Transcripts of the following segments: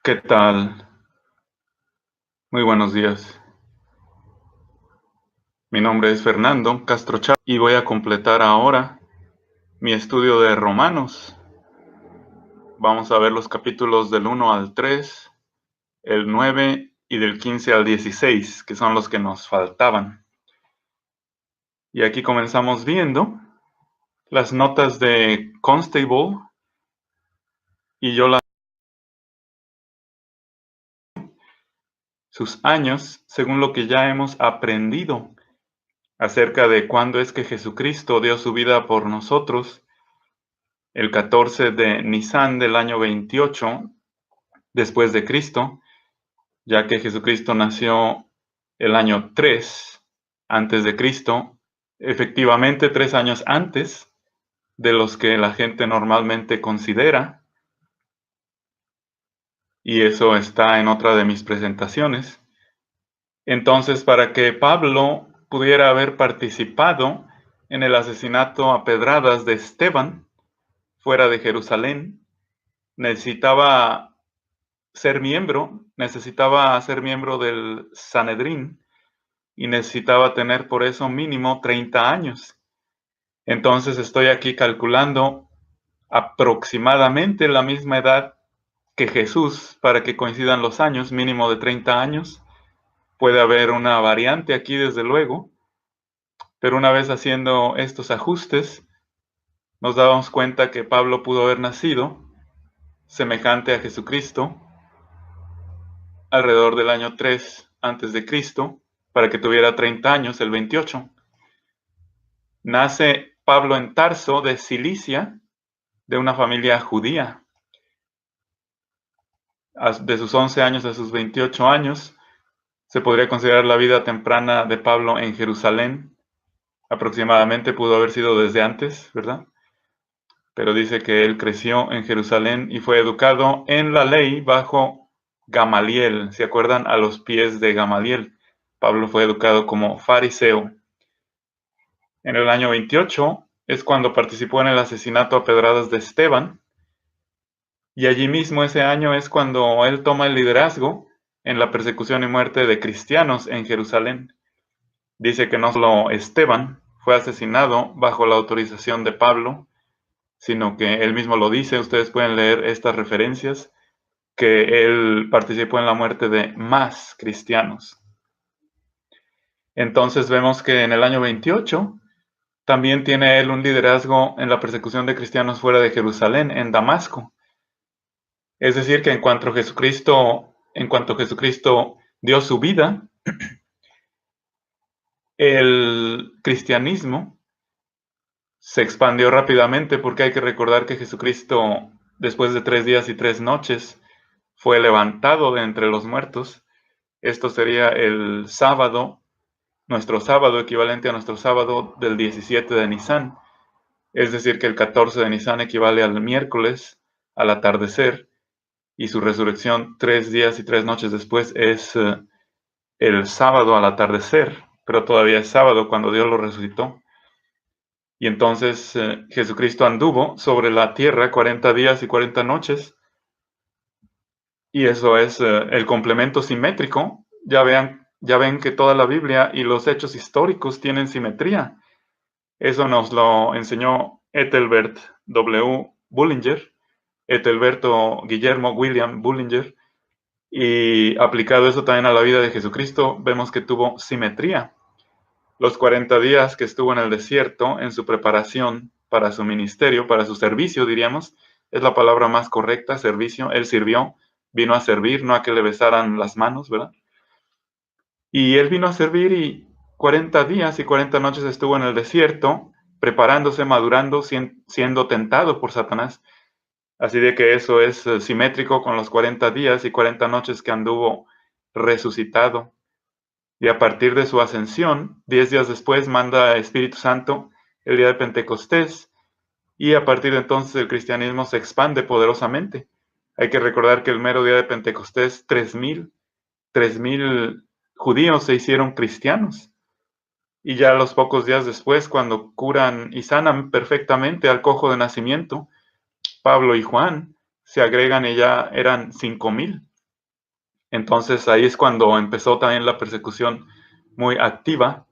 ¿Qué tal? Muy buenos días. Mi nombre es Fernando Castro Chávez y voy a completar ahora mi estudio de Romanos. Vamos a ver los capítulos del 1 al 3, el 9 y del 15 al 16, que son los que nos faltaban. Y aquí comenzamos viendo las notas de Constable y yo sus años, según lo que ya hemos aprendido acerca de cuándo es que Jesucristo dio su vida por nosotros. El 14 de Nisan del año 28 después de Cristo, ya que Jesucristo nació el año 3 antes de Cristo, efectivamente 3 años antes de los que la gente normalmente considera, y eso está en otra de mis presentaciones. Entonces, para que Pablo pudiera haber participado en el asesinato a pedradas de Esteban fuera de Jerusalén, necesitaba ser miembro del Sanedrín y necesitaba tener por eso mínimo 30 años. Entonces estoy aquí calculando aproximadamente la misma edad que Jesús para que coincidan los años, mínimo de 30 años. Puede haber una variante aquí, desde luego, pero una vez haciendo estos ajustes, nos damos cuenta que Pablo pudo haber nacido semejante a Jesucristo alrededor del año 3 antes de Cristo, para que tuviera 30 años, el 28. Nace Pablo en Tarso de Cilicia, de una familia judía. De sus 11 años a sus 28 años, se podría considerar la vida temprana de Pablo en Jerusalén. Aproximadamente pudo haber sido desde antes, ¿verdad? Pero dice que él creció en Jerusalén y fue educado en la ley bajo Gamaliel. ¿Se acuerdan? A los pies de Gamaliel. Pablo fue educado como fariseo. En el año 28 es cuando participó en el asesinato a pedradas de Esteban, y allí mismo ese año es cuando él toma el liderazgo en la persecución y muerte de cristianos en Jerusalén. Dice que no solo Esteban fue asesinado bajo la autorización de Pablo, sino que él mismo lo dice. Ustedes pueden leer estas referencias, que él participó en la muerte de más cristianos. Entonces vemos que en el año 28 también tiene él un liderazgo en la persecución de cristianos fuera de Jerusalén, en Damasco. Es decir, que en cuanto Jesucristo dio su vida, el cristianismo se expandió rápidamente, porque hay que recordar que Jesucristo, después de 3 días y 3 noches, fue levantado de entre los muertos. Esto sería el sábado, nuestro sábado, equivalente a nuestro sábado del 17 de Nisan. Es decir, que el 14 de Nisan equivale al miércoles, al atardecer, y su resurrección 3 días y 3 noches después es el sábado al atardecer, pero todavía es sábado cuando Dios lo resucitó. Y entonces Jesucristo anduvo sobre la tierra 40 días y 40 noches, y eso es el complemento simétrico. Ya ven que toda la Biblia y los hechos históricos tienen simetría. Eso nos lo enseñó Ethelbert W. Bullinger, Ethelberto Guillermo William Bullinger, y aplicado eso también a la vida de Jesucristo, vemos que tuvo simetría. Los 40 días que estuvo en el desierto en su preparación para su ministerio, para su servicio, diríamos, es la palabra más correcta, servicio. Él sirvió, vino a servir, no a que le besaran las manos, ¿verdad? Y él vino a servir, y 40 días y 40 noches estuvo en el desierto, preparándose, madurando, siendo tentado por Satanás. Así de que eso es simétrico con los 40 días y 40 noches que anduvo resucitado. Y a partir de su ascensión, 10 días después, manda Espíritu Santo el día de Pentecostés, y a partir de entonces el cristianismo se expande poderosamente. Hay que recordar que el mero día de Pentecostés, 3,000 judíos se hicieron cristianos. Y ya los pocos días después, cuando curan y sanan perfectamente al cojo de nacimiento, Pablo y Juan se agregan y ya eran 5,000. Entonces ahí es cuando empezó también la persecución muy activa.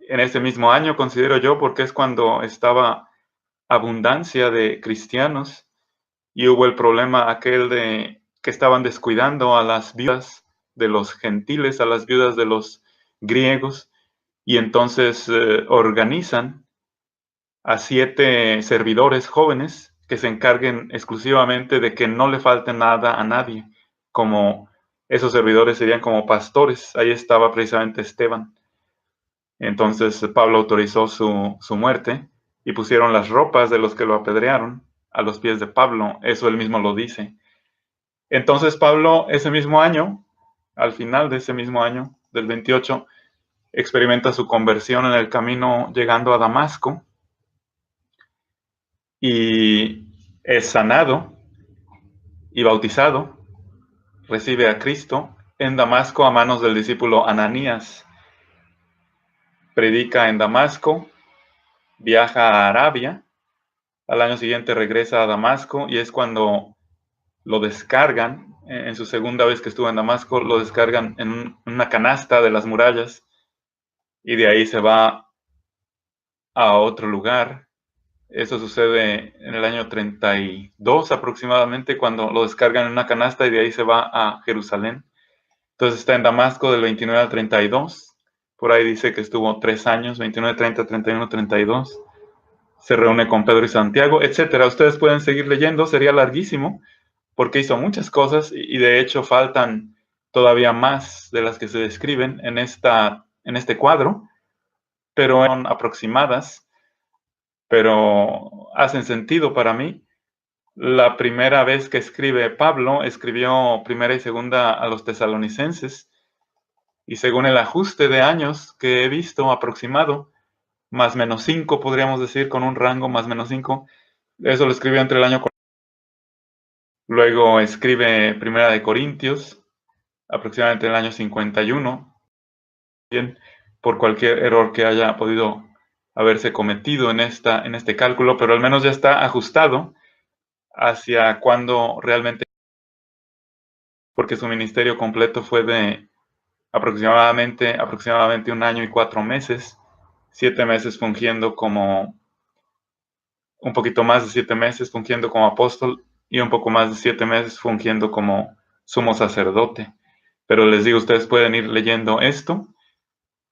En ese mismo año, considero yo, porque es cuando estaba abundancia de cristianos y hubo el problema aquel de que estaban descuidando a las viudas de los gentiles, a las viudas de los griegos, y entonces organizan a 7 servidores jóvenes que se encarguen exclusivamente de que no le falte nada a nadie, como esos servidores serían como pastores. Ahí estaba precisamente Esteban. Entonces Pablo autorizó su muerte y pusieron las ropas de los que lo apedrearon a los pies de Pablo. Eso él mismo lo dice. Entonces Pablo ese mismo año, al final de ese mismo año, del 28, experimenta su conversión en el camino llegando a Damasco y es sanado y bautizado, recibe a Cristo en Damasco a manos del discípulo Ananías. Predica en Damasco, viaja a Arabia, al año siguiente regresa a Damasco y es cuando lo descargan, en su segunda vez que estuvo en Damasco, lo descargan en una canasta de las murallas y de ahí se va a otro lugar. Eso sucede en el año 32 aproximadamente, cuando lo descargan en una canasta y de ahí se va a Jerusalén. Entonces está en Damasco del 29 al 32. Por ahí dice que estuvo 3 años, 29, 30, 31, 32. Se reúne con Pedro y Santiago, etcétera. Ustedes pueden seguir leyendo, sería larguísimo, porque hizo muchas cosas y de hecho faltan todavía más de las que se describen en este cuadro, pero son aproximadas, pero hacen sentido para mí. La primera vez que escribe Pablo, escribió primera y segunda a los tesalonicenses, y según el ajuste de años que he visto aproximado, más menos 5, podríamos decir, con un rango más menos 5, eso lo escribió entre el año. Luego escribe Primera de Corintios, aproximadamente en el año 51, bien, por cualquier error que haya podido haberse cometido en este cálculo, pero al menos ya está ajustado hacia cuando realmente, porque su ministerio completo fue de aproximadamente 1 año y 4 meses, 7 meses fungiendo como, un poquito más de 7 meses fungiendo como apóstol y un poco más de 7 meses fungiendo como sumo sacerdote. Pero les digo, ustedes pueden ir leyendo esto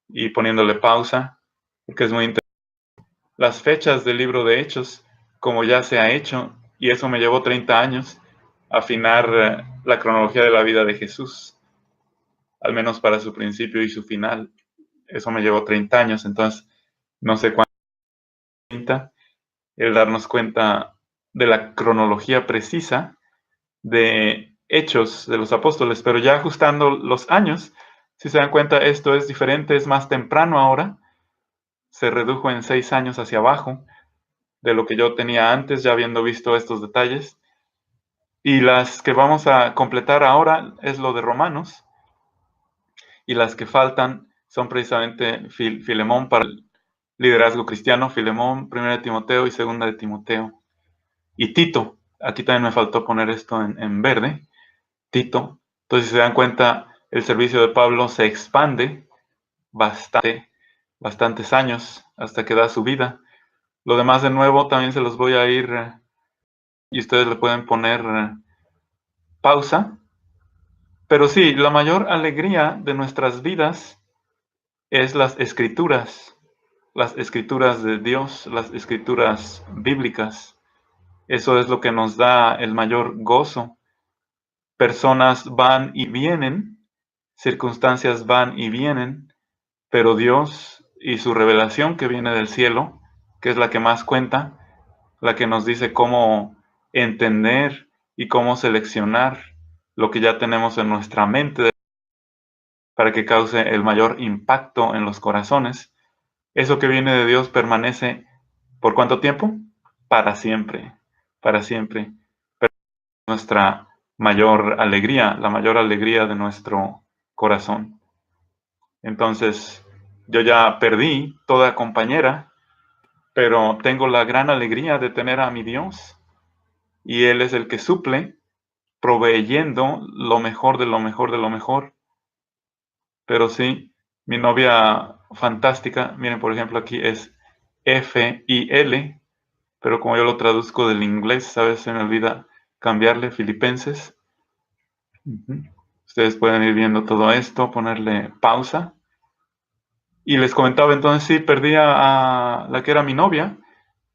y poniéndole pausa, porque es muy interesante. Las fechas del libro de Hechos, como ya se ha hecho, y eso me llevó 30 años, afinar la cronología de la vida de Jesús, al menos para su principio y su final. Eso me llevó 30 años, entonces no sé cuánto el darnos cuenta de la cronología precisa de Hechos de los Apóstoles, pero ya ajustando los años, si se dan cuenta, esto es diferente, es más temprano ahora, se redujo en 6 años hacia abajo de lo que yo tenía antes, ya habiendo visto estos detalles. Y las que vamos a completar ahora es lo de Romanos, y las que faltan son precisamente Filemón para el liderazgo cristiano, Filemón, 1 de Timoteo y 2 de Timoteo. Y Tito, aquí también me faltó poner esto en verde, Tito. Entonces, si se dan cuenta, el servicio de Pablo se expande bastantes años hasta que da su vida. Lo demás, de nuevo, también se los voy a ir y ustedes le pueden poner pausa. Pero sí, la mayor alegría de nuestras vidas es las escrituras de Dios, las escrituras bíblicas. Eso es lo que nos da el mayor gozo. Personas van y vienen, circunstancias van y vienen, pero Dios y su revelación que viene del cielo, que es la que más cuenta, la que nos dice cómo entender y cómo seleccionar lo que ya tenemos en nuestra mente para que cause el mayor impacto en los corazones. Eso que viene de Dios permanece ¿por cuánto tiempo? Para siempre, para siempre. Pero nuestra mayor alegría, la mayor alegría de nuestro corazón. Entonces, yo ya perdí toda compañera, pero tengo la gran alegría de tener a mi Dios y Él es el que suple proveyendo lo mejor de lo mejor de lo mejor. Pero sí, mi novia fantástica, miren, por ejemplo, aquí es F-I-L, pero como yo lo traduzco del inglés, a veces se me olvida cambiarle Filipenses. Ustedes pueden ir viendo todo esto, ponerle pausa. Y les comentaba entonces, sí, perdí a la que era mi novia.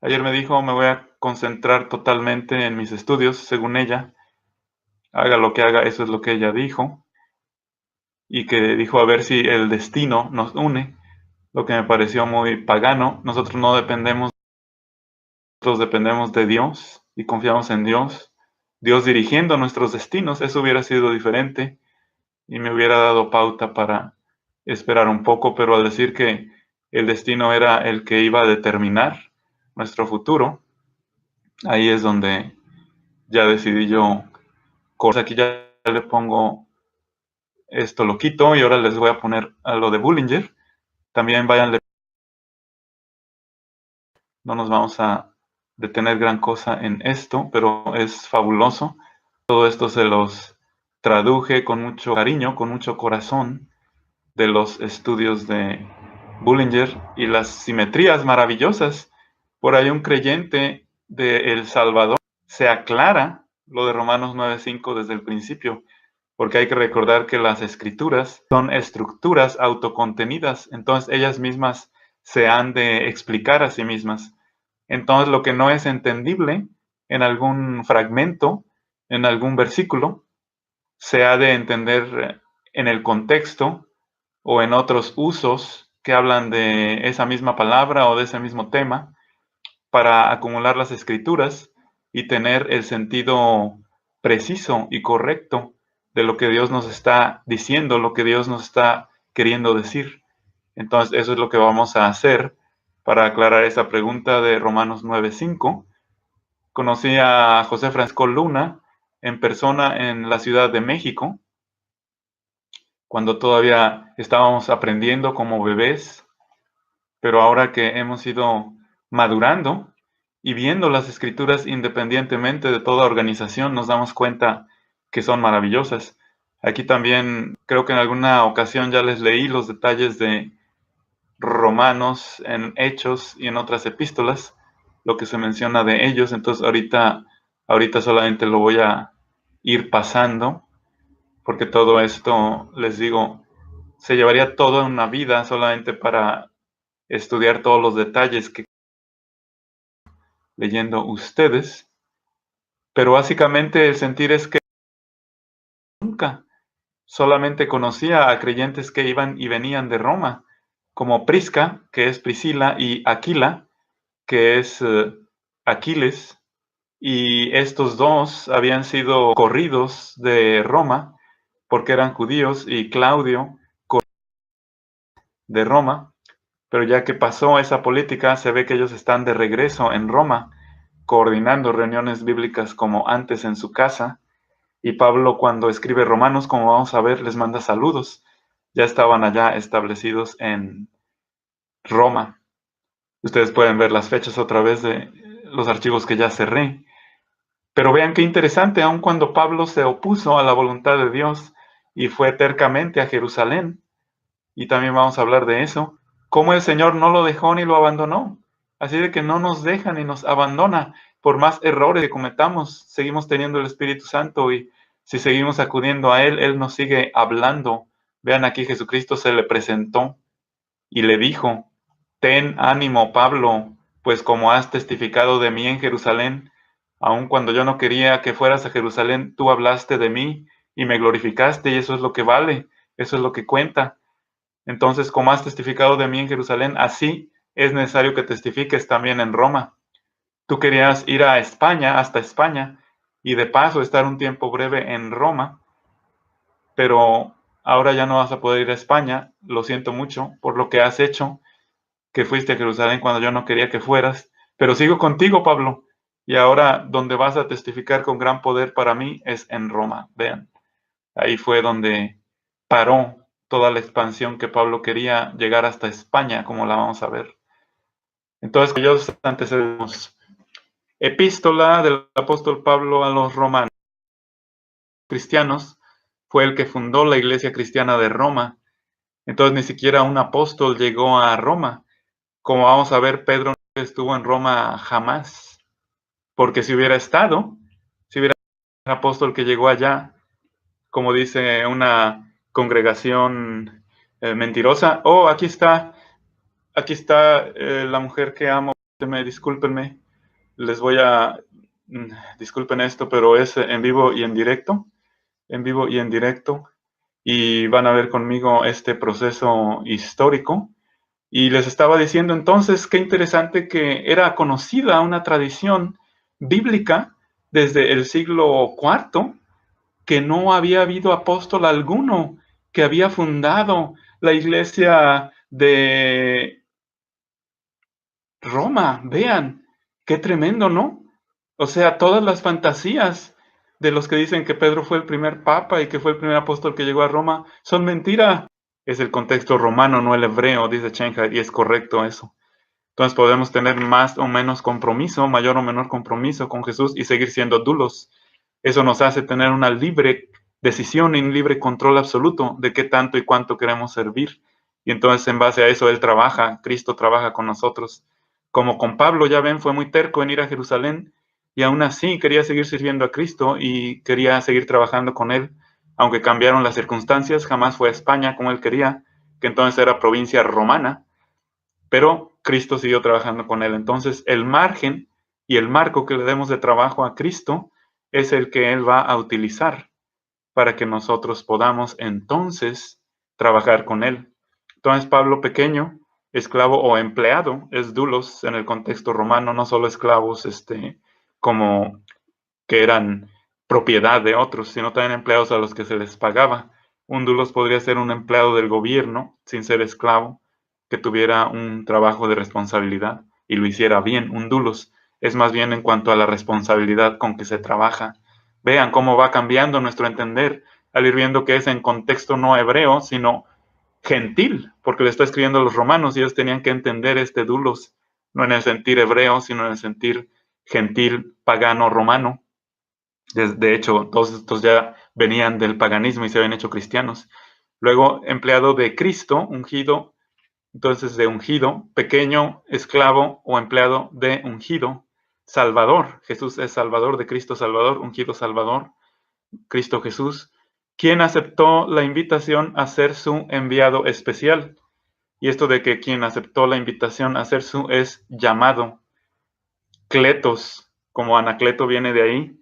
Ayer me dijo, me voy a concentrar totalmente en mis estudios, según ella. Haga lo que haga, eso es lo que ella dijo. Y que dijo a ver si el destino nos une, lo que me pareció muy pagano. Nosotros no dependemos, nosotros dependemos de Dios y confiamos en Dios. Dios dirigiendo nuestros destinos, eso hubiera sido diferente y me hubiera dado pauta para esperar un poco, pero al decir que el destino era el que iba a determinar nuestro futuro, ahí es donde ya decidí yo, aquí ya le pongo esto, lo quito y ahora les voy a poner a lo de Bullinger. También vayan, no nos vamos a detener gran cosa en esto, pero es fabuloso. Todo esto se los traduje con mucho cariño, con mucho corazón, de los estudios de Bullinger y las simetrías maravillosas. Por ahí un creyente de El Salvador se aclara lo de Romanos 9:5 desde el principio, porque hay que recordar que las escrituras son estructuras autocontenidas, entonces ellas mismas se han de explicar a sí mismas. Entonces lo que no es entendible en algún fragmento, en algún versículo, se ha de entender en el contexto o en otros usos que hablan de esa misma palabra o de ese mismo tema para acumular las escrituras y tener el sentido preciso y correcto de lo que Dios nos está diciendo, lo que Dios nos está queriendo decir. Entonces, eso es lo que vamos a hacer para aclarar esa pregunta de Romanos 9:5. Conocí a José Francisco Luna en persona en la Ciudad de México, cuando todavía estábamos aprendiendo como bebés, pero ahora que hemos ido madurando y viendo las escrituras independientemente de toda organización, nos damos cuenta que son maravillosas. Aquí también creo que en alguna ocasión ya les leí los detalles de Romanos en Hechos y en otras epístolas, lo que se menciona de ellos, entonces ahorita solamente lo voy a ir pasando, porque todo esto, les digo, se llevaría toda una vida solamente para estudiar todos los detalles que leyendo ustedes, pero básicamente el sentir es que nunca solamente conocía a creyentes que iban y venían de Roma, como Prisca, que es Priscila, y Aquila, que es Aquiles, y estos dos habían sido corridos de Roma porque eran judíos y Claudio de Roma, pero ya que pasó esa política, se ve que ellos están de regreso en Roma, coordinando reuniones bíblicas como antes en su casa, y Pablo cuando escribe Romanos, como vamos a ver, les manda saludos. Ya estaban allá establecidos en Roma. Ustedes pueden ver las fechas otra vez de los archivos que ya cerré. Pero vean qué interesante, aun cuando Pablo se opuso a la voluntad de Dios y fue tercamente a Jerusalén, y también vamos a hablar de eso, cómo el Señor no lo dejó ni lo abandonó. Así de que no nos deja ni nos abandona. Por más errores que cometamos, seguimos teniendo el Espíritu Santo y si seguimos acudiendo a Él, Él nos sigue hablando. Vean aquí, Jesucristo se le presentó y le dijo, ten ánimo, Pablo, pues como has testificado de mí en Jerusalén, aun cuando yo no quería que fueras a Jerusalén, tú hablaste de mí y me glorificaste y eso es lo que vale, eso es lo que cuenta. Entonces, como has testificado de mí en Jerusalén, así es necesario que testifiques también en Roma. Tú querías ir a España, hasta España, y de paso estar un tiempo breve en Roma, pero ahora ya no vas a poder ir a España, lo siento mucho por lo que has hecho, que fuiste a Jerusalén cuando yo no quería que fueras, pero sigo contigo, Pablo, y ahora donde vas a testificar con gran poder para mí es en Roma. Vean, ahí fue donde paró toda la expansión que Pablo quería llegar hasta España, como la vamos a ver. Entonces, ellos antecedemos. Epístola del apóstol Pablo a los romanos. cristianos, fue el que fundó la Iglesia Cristiana de Roma. Entonces ni siquiera un apóstol llegó a Roma. Como vamos a ver, Pedro no estuvo en Roma jamás, porque si hubiera estado, si hubiera un apóstol que llegó allá, como dice una congregación mentirosa, oh, aquí está la mujer que amo, discúlpenme, les voy a, disculpen esto, pero es en vivo y en vivo y en directo, y van a ver conmigo este proceso histórico. Y les estaba diciendo entonces, qué interesante que era conocida una tradición bíblica desde el siglo IV, que no había habido apóstol alguno que había fundado la iglesia de Roma. Vean, qué tremendo, ¿no? O sea, todas las fantasías de los que dicen que Pedro fue el primer papa y que fue el primer apóstol que llegó a Roma son mentira. Es el contexto romano, no el hebreo, dice Schenker, y es correcto eso. Entonces podemos tener más o menos compromiso, mayor o menor compromiso con Jesús y seguir siendo dulos. Eso nos hace tener una libre decisión y un libre control absoluto de qué tanto y cuánto queremos servir. Y entonces en base a eso Él trabaja, Cristo trabaja con nosotros. Como con Pablo, ya ven, fue muy terco en ir a Jerusalén y aún así quería seguir sirviendo a Cristo y quería seguir trabajando con Él. Aunque cambiaron las circunstancias, jamás fue a España como Él quería, que entonces era provincia romana, pero Cristo siguió trabajando con Él. Entonces el margen y el marco que le demos de trabajo a Cristo es el que Él va a utilizar para que nosotros podamos entonces trabajar con Él. Entonces Pablo pequeño, esclavo o empleado, es doulos en el contexto romano, no solo esclavos como que eran propiedad de otros, sino también empleados a los que se les pagaba. Un doulos podría ser un empleado del gobierno sin ser esclavo, que tuviera un trabajo de responsabilidad y lo hiciera bien. Un doulos es más bien en cuanto a la responsabilidad con que se trabaja. Vean cómo va cambiando nuestro entender al ir viendo que es en contexto no hebreo, sino gentil, porque le está escribiendo a los romanos y ellos tenían que entender este doulos, no en el sentir hebreo, sino en el sentir gentil, pagano, romano. De hecho, todos estos ya venían del paganismo y se habían hecho cristianos. Luego, empleado de Cristo, ungido, entonces de ungido, pequeño, esclavo o empleado de ungido, Salvador. Jesús es Salvador, de Cristo Salvador, ungido Salvador, Cristo Jesús, quien aceptó la invitación a ser su enviado especial. Y esto de que quien aceptó la invitación a ser su es llamado. Cletos, como Anacleto viene de ahí,